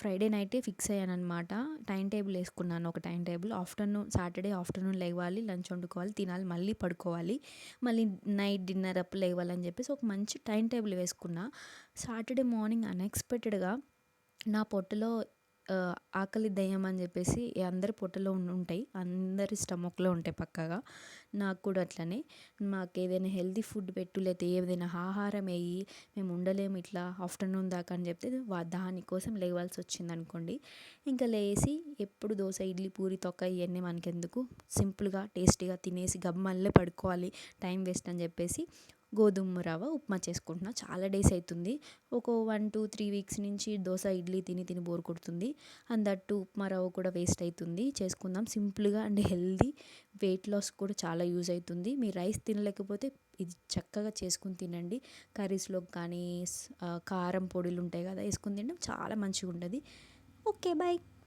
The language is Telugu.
ఫ్రైడే నైటే ఫిక్స్ అయ్యాననమాట. టైం టేబుల్ వేసుకున్నాను, ఒక టైం టేబుల్. సాటర్డే ఆఫ్టర్నూన్ లేవాలి, లంచ్ వండుకోవాలి, తినాలి, మళ్ళీ పడుకోవాలి, మళ్ళీ నైట్ డిన్నర్ అప్పుడు లేవాలని చెప్పేసి ఒక మంచి టైం టేబుల్ వేసుకున్నా. సాటర్డే మార్నింగ్ అన్ఎక్స్పెక్టెడ్గా నా పొట్టలో ఆకలి దెయ్యం అని చెప్పేసి అందరి పొట్టలో ఉంటాయి, అందరి స్టమక్లో ఉంటాయి పక్కాగా. నాకు కూడా అట్లనే. మాకు ఏదైనా హెల్తీ ఫుడ్ పెట్టు, లేకపోతే ఏదైనా ఆహారం వేయి, మేము ఉండలేము ఇట్లా ఆఫ్టర్నూన్ దాకా అని చెప్తే దానికోసం లేవాల్సి వచ్చింది అనుకోండి. ఇంకా లేచి ఎప్పుడు దోశ, ఇడ్లీ, పూరి, తొక్క ఇవన్నీ మనకెందుకు, సింపుల్గా టేస్టీగా తినేసి గమ్మల్లే పడుకోవాలి, టైం వేస్ట్ అని చెప్పేసి గోధుమ రవ్వ ఉప్మా చేసుకుంటున్నా. చాలా డేస్ అవుతుంది, ఒక 1-2-3 వీక్స్ నుంచి దోశ, ఇడ్లీ తిని తిని బోర్ కొడుతుంది. అండ్ దట్టు ఉప్మా రవ్వ కూడా వేస్ట్ అవుతుంది. చేసుకుందాం సింపుల్గా అండ్ హెల్దీ, వెయిట్ లాస్ కూడా చాలా యూజ్ అవుతుంది. మీరు రైస్ తినలేకపోతే ఇది చక్కగా చేసుకుని తినండి. కర్రీస్లోకి కానీ కారం పొడులు ఉంటాయి కదా, వేసుకుని తినడం చాలా మంచిగా ఉంటుంది. Okay, bye.